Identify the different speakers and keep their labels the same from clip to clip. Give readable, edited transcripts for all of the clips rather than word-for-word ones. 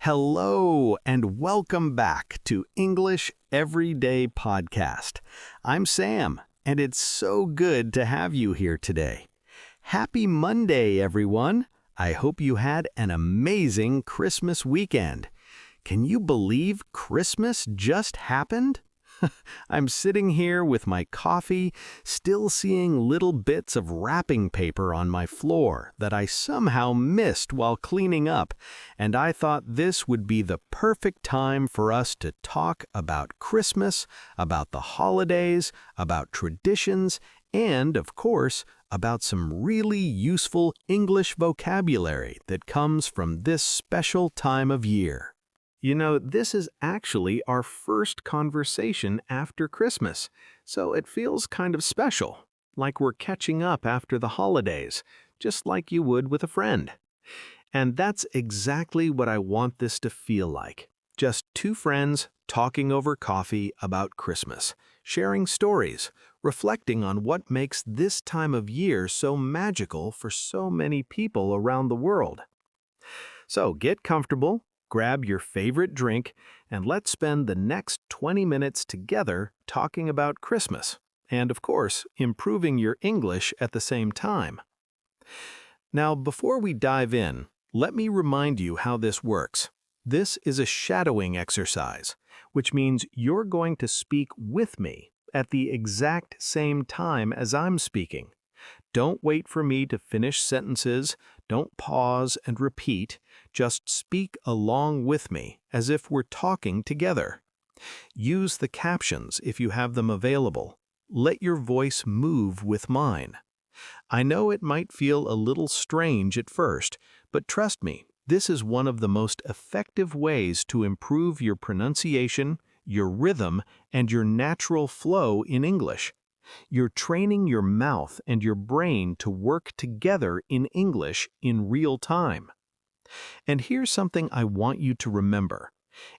Speaker 1: Hello and welcome back to English Everyday Podcast. I'm Sam, and it's so good to have you here today. Happy Monday, everyone. I hope you had an amazing Christmas weekend. Can you believe Christmas just happened? I'm sitting here with my coffee, still seeing little bits of wrapping paper on my floor that I somehow missed while cleaning up, and I thought this would be the perfect time for us to talk about Christmas, about the holidays, about traditions, and, of course, about some really useful English vocabulary that comes from this special time of year. You know, this is actually our first conversation after Christmas, so it feels kind of special, like we're catching up after the holidays, just like you would with a friend. And that's exactly what I want this to feel like. Just two friends talking over coffee about Christmas, sharing stories, reflecting on what makes this time of year so magical for so many people around the world. So get comfortable. Grab your favorite drink, and let's spend the next 20 minutes together talking about Christmas, and of course, improving your English at the same time. Now, before we dive in, let me remind you how this works. This is a shadowing exercise, which means you're going to speak with me at the exact same time as I'm speaking. Don't wait for me to finish sentences, don't pause and repeat, just speak along with me as if we're talking together. Use the captions if you have them available. Let your voice move with mine. I know it might feel a little strange at first, but trust me, this is one of the most effective ways to improve your pronunciation, your rhythm, and your natural flow in English. You're training your mouth and your brain to work together in English in real time. And here's something I want you to remember.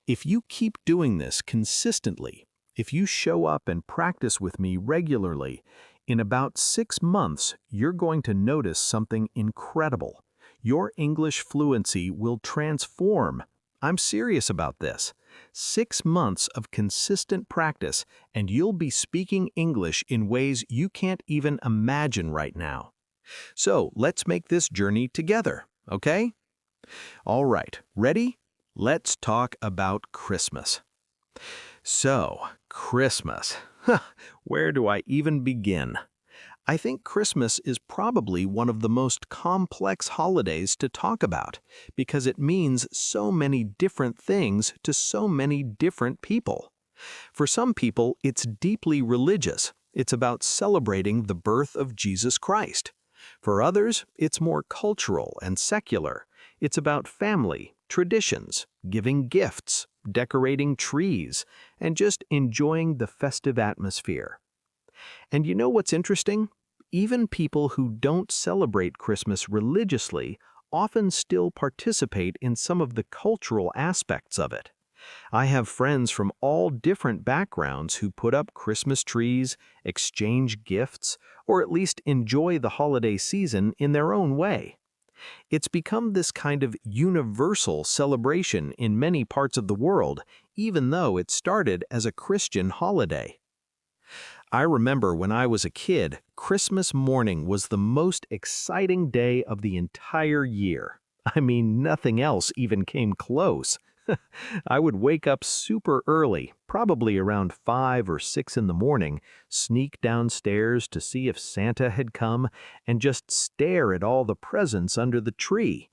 Speaker 1: If you keep doing this consistently, if you show up and practice with me regularly, in about 6 months, you're going to notice something incredible. Your English fluency will transform. I'm serious about this. 6 months of consistent practice, and you'll be speaking English in ways you can't even imagine right now. So let's make this journey together, okay? All right, ready? Let's talk about Christmas. So, Christmas. Where do I even begin? I think Christmas is probably one of the most complex holidays to talk about because it means so many different things to so many different people. For some people, it's deeply religious. It's about celebrating the birth of Jesus Christ. For others, it's more cultural and secular. It's about family, traditions, giving gifts, decorating trees, and just enjoying the festive atmosphere. And you know what's interesting? Even people who don't celebrate Christmas religiously often still participate in some of the cultural aspects of it. I have friends from all different backgrounds who put up Christmas trees, exchange gifts, or at least enjoy the holiday season in their own way. It's become this kind of universal celebration in many parts of the world, even though it started as a Christian holiday. I remember when I was a kid, Christmas morning was the most exciting day of the entire year. I mean, nothing else even came close. I would wake up super early, probably around 5 or 6 in the morning, sneak downstairs to see if Santa had come, and just stare at all the presents under the tree.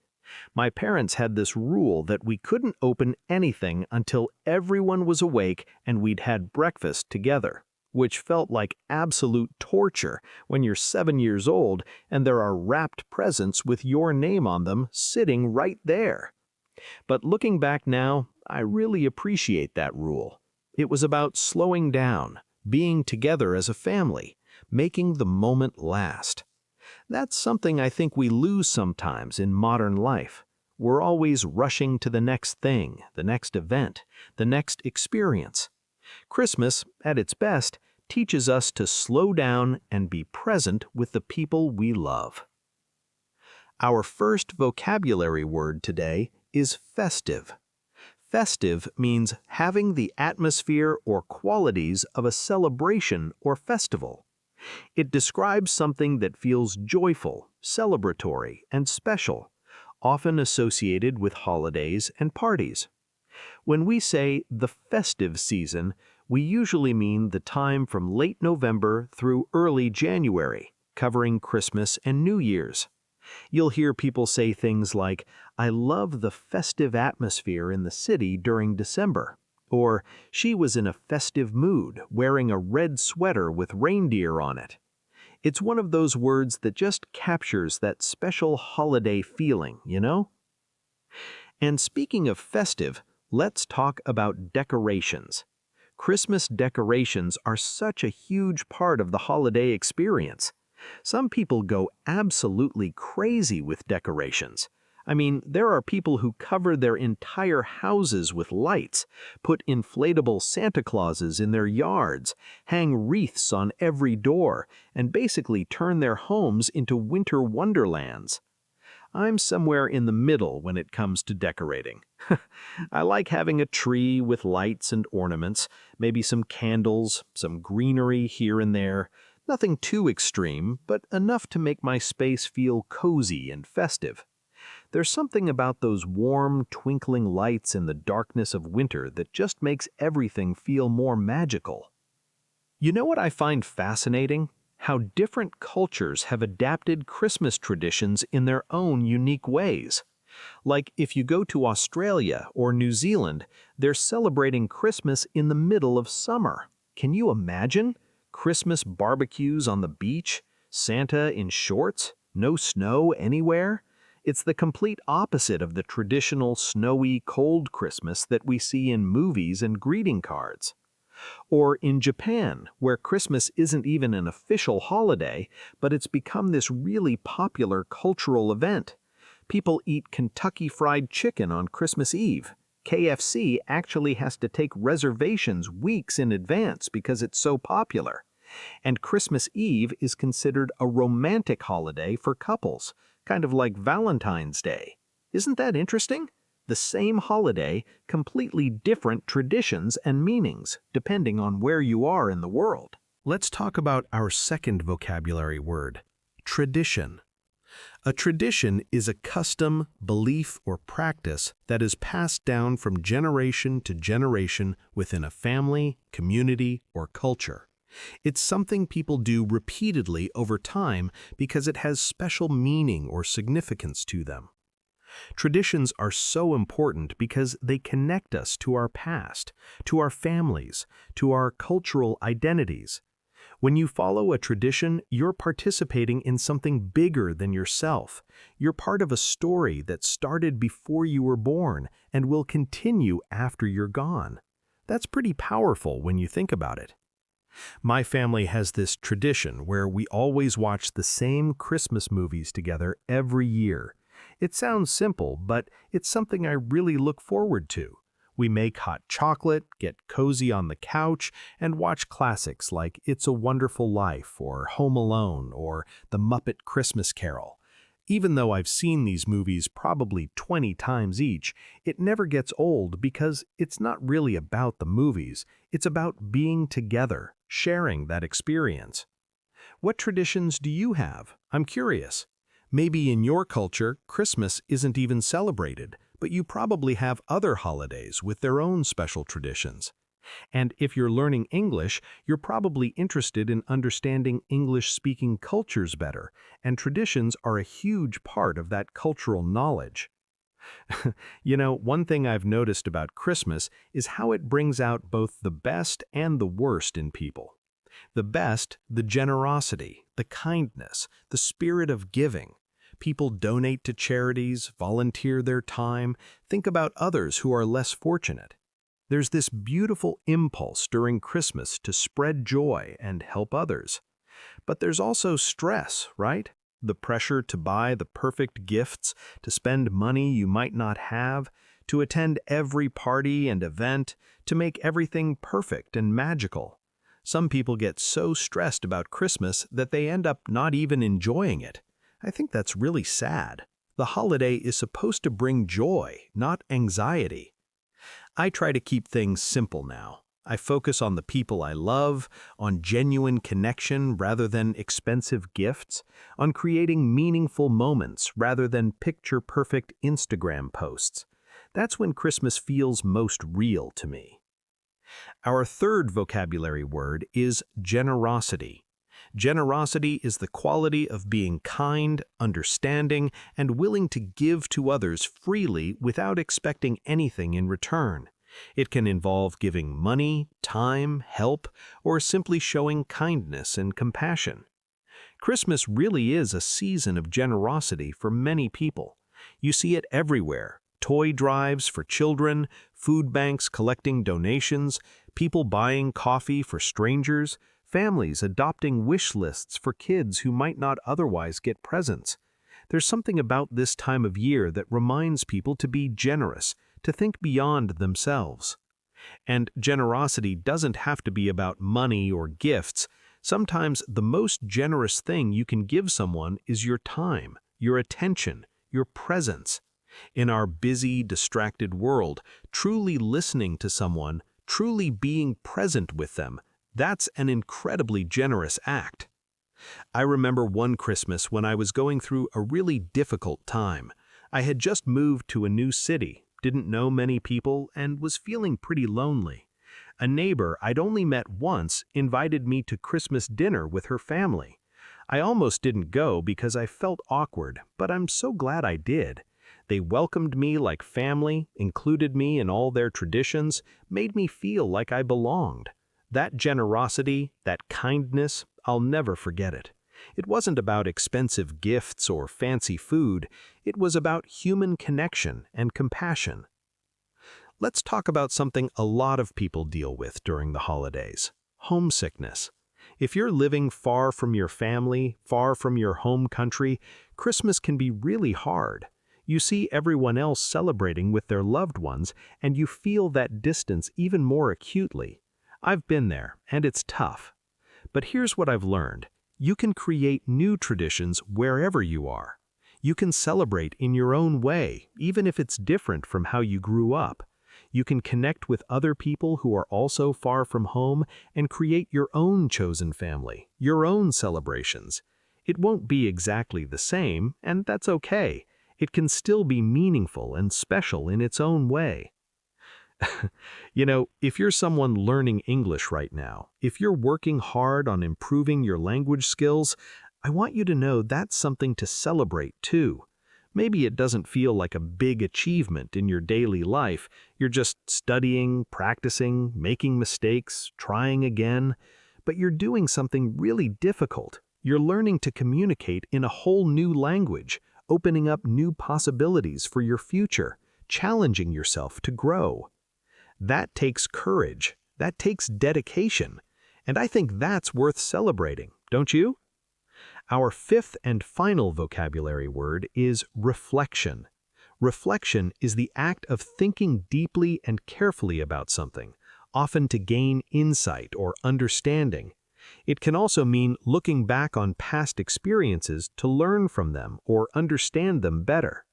Speaker 1: My parents had this rule that we couldn't open anything until everyone was awake and we'd had breakfast together, which felt like absolute torture when you're 7 years old and there are wrapped presents with your name on them sitting right there. But looking back now, I really appreciate that rule. It was about slowing down, being together as a family, making the moment last. That's something I think we lose sometimes in modern life. We're always rushing to the next thing, the next event, the next experience. Christmas, at its best, teaches us to slow down and be present with the people we love. Our first vocabulary word today is festive. Festive means having the atmosphere or qualities of a celebration or festival. It describes something that feels joyful, celebratory, and special, often associated with holidays and parties. When we say the festive season, we usually mean the time from late November through early January, covering Christmas and New Year's. You'll hear people say things like, "I love the festive atmosphere in the city during December," or "She was in a festive mood, wearing a red sweater with reindeer on it." It's one of those words that just captures that special holiday feeling, you know? And speaking of festive, let's talk about decorations. Christmas decorations are such a huge part of the holiday experience. Some people go absolutely crazy with decorations. I mean, there are people who cover their entire houses with lights, put inflatable Santa Clauses in their yards, hang wreaths on every door, and basically turn their homes into winter wonderlands. I'm somewhere in the middle when it comes to decorating. I like having a tree with lights and ornaments, maybe some candles, some greenery here and there. Nothing too extreme, but enough to make my space feel cozy and festive. There's something about those warm, twinkling lights in the darkness of winter that just makes everything feel more magical. You know what I find fascinating? How different cultures have adapted Christmas traditions in their own unique ways. Like if you go to Australia or New Zealand, they're celebrating Christmas in the middle of summer. Can you imagine? Christmas barbecues on the beach, Santa in shorts, no snow anywhere. It's the complete opposite of the traditional snowy, cold Christmas that we see in movies and greeting cards. Or in Japan, where Christmas isn't even an official holiday, but it's become this really popular cultural event. People eat Kentucky Fried Chicken on Christmas Eve. KFC actually has to take reservations weeks in advance because it's so popular. And Christmas Eve is considered a romantic holiday for couples, kind of like Valentine's Day. Isn't that interesting? The same holiday, completely different traditions and meanings, depending on where you are in the world. Let's talk about our second vocabulary word, tradition. A tradition is a custom, belief, or practice that is passed down from generation to generation within a family, community, or culture. It's something people do repeatedly over time because it has special meaning or significance to them. Traditions are so important because they connect us to our past, to our families, to our cultural identities. When you follow a tradition, you're participating in something bigger than yourself. You're part of a story that started before you were born and will continue after you're gone. That's pretty powerful when you think about it. My family has this tradition where we always watch the same Christmas movies together every year. It sounds simple, but it's something I really look forward to. We make hot chocolate, get cozy on the couch, and watch classics like It's a Wonderful Life or Home Alone or The Muppet Christmas Carol. Even though I've seen these movies probably 20 times each, it never gets old because it's not really about the movies. It's about being together, sharing that experience. What traditions do you have? I'm curious. Maybe in your culture, Christmas isn't even celebrated, but you probably have other holidays with their own special traditions. And if you're learning English, you're probably interested in understanding English-speaking cultures better, and traditions are a huge part of that cultural knowledge. You know, one thing I've noticed about Christmas is how it brings out both the best and the worst in people. The best, the generosity, the kindness, the spirit of giving. People donate to charities, volunteer their time, think about others who are less fortunate. There's this beautiful impulse during Christmas to spread joy and help others. But there's also stress, right? The pressure to buy the perfect gifts, to spend money you might not have, to attend every party and event, to make everything perfect and magical. Some people get so stressed about Christmas that they end up not even enjoying it. I think that's really sad. The holiday is supposed to bring joy, not anxiety. I try to keep things simple now. I focus on the people I love, on genuine connection rather than expensive gifts, on creating meaningful moments rather than picture-perfect Instagram posts. That's when Christmas feels most real to me. Our third vocabulary word is generosity. Generosity is the quality of being kind, understanding, and willing to give to others freely without expecting anything in return. It can involve giving money, time, help, or simply showing kindness and compassion. Christmas really is a season of generosity for many people. You see it everywhere. Toy drives for children, food banks collecting donations, people buying coffee for strangers, families adopting wish lists for kids who might not otherwise get presents. There's something about this time of year that reminds people to be generous, to think beyond themselves. And generosity doesn't have to be about money or gifts. Sometimes the most generous thing you can give someone is your time, your attention, your presence. In our busy, distracted world, truly listening to someone, truly being present with them, that's an incredibly generous act. I remember one Christmas when I was going through a really difficult time. I had just moved to a new city, didn't know many people, and was feeling pretty lonely. A neighbor I'd only met once invited me to Christmas dinner with her family. I almost didn't go because I felt awkward, but I'm so glad I did. They welcomed me like family, included me in all their traditions, made me feel like I belonged. That generosity, that kindness, I'll never forget it. It wasn't about expensive gifts or fancy food. It was about human connection and compassion. Let's talk about something a lot of people deal with during the holidays: homesickness. If you're living far from your family, far from your home country, Christmas can be really hard. You see everyone else celebrating with their loved ones, and you feel that distance even more acutely. I've been there, and it's tough. But here's what I've learned. You can create new traditions wherever you are. You can celebrate in your own way, even if it's different from how you grew up. You can connect with other people who are also far from home and create your own chosen family, your own celebrations. It won't be exactly the same, and that's okay. It can still be meaningful and special in its own way. If you're someone learning English right now, if you're working hard on improving your language skills, I want you to know that's something to celebrate too. Maybe it doesn't feel like a big achievement in your daily life. You're just studying, practicing, making mistakes, trying again. But you're doing something really difficult. You're learning to communicate in a whole new language, opening up new possibilities for your future, challenging yourself to grow. That takes courage. That takes dedication. And I think that's worth celebrating, don't you? Our fifth and final vocabulary word is reflection. Reflection is the act of thinking deeply and carefully about something, often to gain insight or understanding. It can also mean looking back on past experiences to learn from them or understand them better.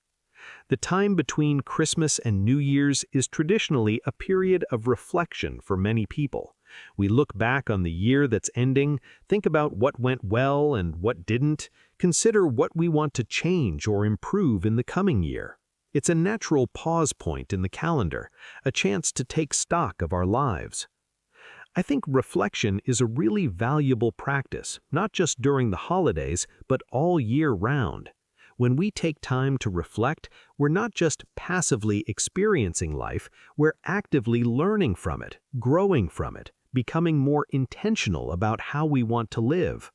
Speaker 1: The time between Christmas and New Year's is traditionally a period of reflection for many people. We look back on the year that's ending, think about what went well and what didn't, consider what we want to change or improve in the coming year. It's a natural pause point in the calendar, a chance to take stock of our lives. I think reflection is a really valuable practice, not just during the holidays, but all year round. When we take time to reflect, we're not just passively experiencing life, we're actively learning from it, growing from it, becoming more intentional about how we want to live.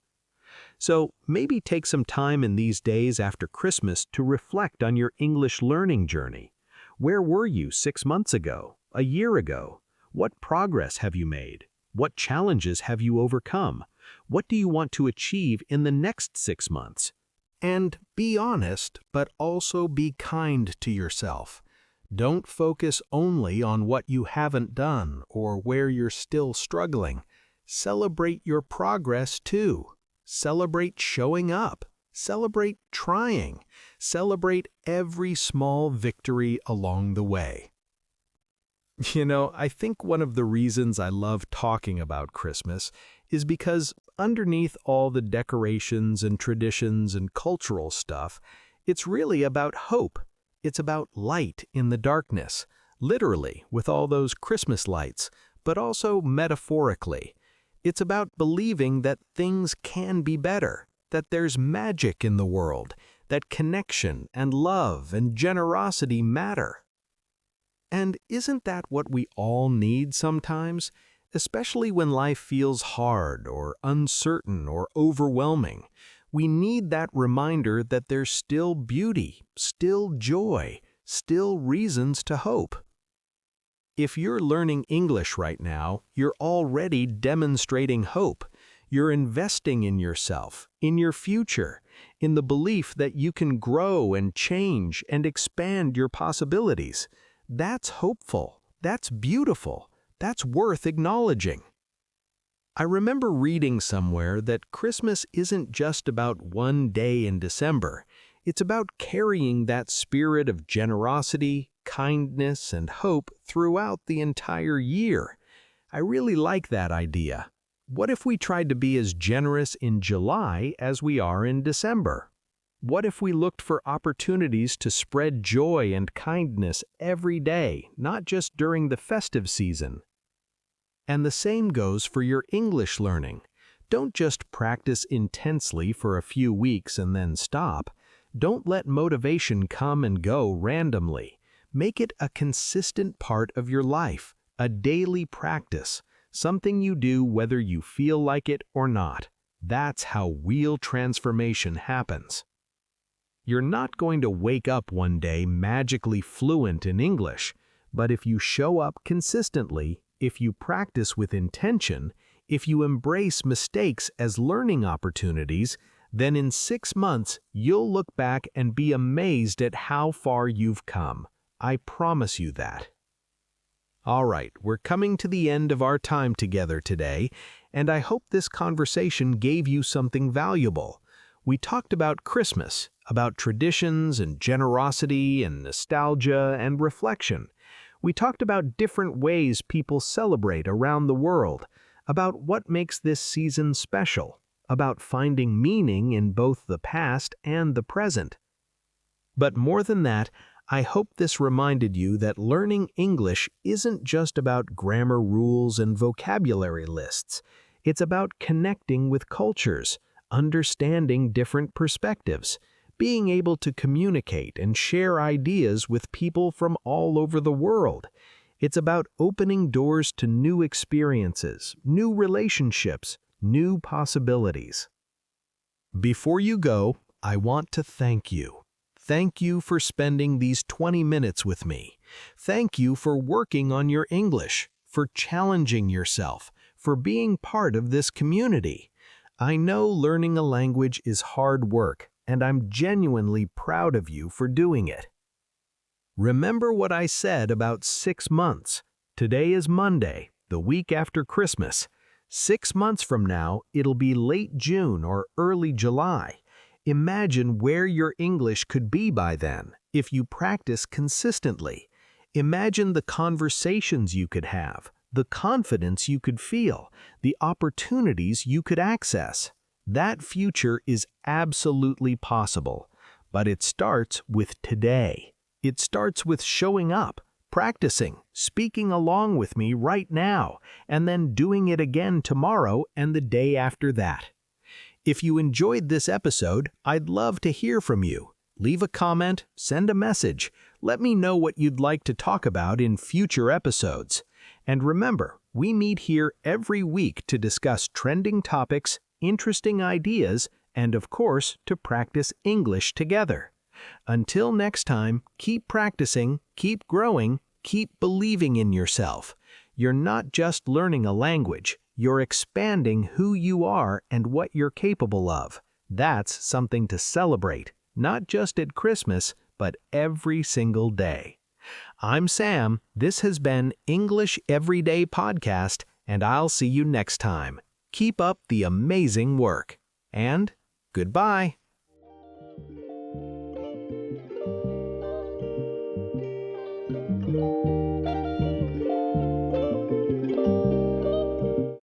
Speaker 1: So maybe take some time in these days after Christmas to reflect on your English learning journey. Where were you 6 months ago, a year ago? What progress have you made? What challenges have you overcome? What do you want to achieve in the next 6 months? And be honest, but also be kind to yourself. Don't focus only on what you haven't done or where you're still struggling. Celebrate your progress too. Celebrate showing up. Celebrate trying. Celebrate every small victory along the way. I think one of the reasons I love talking about Christmas is because underneath all the decorations and traditions and cultural stuff, it's really about hope. It's about light in the darkness, literally with all those Christmas lights, but also metaphorically. It's about believing that things can be better, that there's magic in the world, that connection and love and generosity matter. And isn't that what we all need sometimes? Especially when life feels hard or uncertain or overwhelming. We need that reminder that there's still beauty, still joy, still reasons to hope. If you're learning English right now, you're already demonstrating hope. You're investing in yourself, in your future, in the belief that you can grow and change and expand your possibilities. That's hopeful. That's beautiful. That's worth acknowledging. I remember reading somewhere that Christmas isn't just about one day in December. It's about carrying that spirit of generosity, kindness, and hope throughout the entire year. I really like that idea. What if we tried to be as generous in July as we are in December? What if we looked for opportunities to spread joy and kindness every day, not just during the festive season? And the same goes for your English learning. Don't just practice intensely for a few weeks and then stop. Don't let motivation come and go randomly. Make it a consistent part of your life, a daily practice, something you do whether you feel like it or not. That's how real transformation happens. You're not going to wake up one day magically fluent in English, but if you show up consistently, if you practice with intention, if you embrace mistakes as learning opportunities, then in 6 months you'll look back and be amazed at how far you've come. I promise you that. All right, we're coming to the end of our time together today, and I hope this conversation gave you something valuable. We talked about Christmas, about traditions and generosity and nostalgia and reflection. We talked about different ways people celebrate around the world, about what makes this season special, about finding meaning in both the past and the present. But more than that, I hope this reminded you that learning English isn't just about grammar rules and vocabulary lists. It's about connecting with cultures, understanding different perspectives, being able to communicate and share ideas with people from all over the world. It's about opening doors to new experiences, new relationships, new possibilities. Before you go, I want to thank you. Thank you for spending these 20 minutes with me. Thank you for working on your English, for challenging yourself, for being part of this community. I know learning a language is hard work, and I'm genuinely proud of you for doing it. Remember what I said about 6 months. Today is Monday, the week after Christmas. 6 months from now, it'll be late June or early July. Imagine where your English could be by then, if you practice consistently. Imagine the conversations you could have, the confidence you could feel, the opportunities you could access. That future is absolutely possible, but it starts with today. It starts with showing up, practicing, speaking along with me right now, and then doing it again tomorrow and the day after that. If you enjoyed this episode, I'd love to hear from you. Leave a comment, send a message. Let me know what you'd like to talk about in future episodes. And remember, we meet here every week to discuss trending topics, interesting ideas, and of course, to practice English together. Until next time, keep practicing, keep growing, keep believing in yourself. You're not just learning a language, you're expanding who you are and what you're capable of. That's something to celebrate, not just at Christmas, but every single day. I'm Sam, this has been English Everyday Podcast, and I'll see you next time. Keep up the amazing work. And goodbye.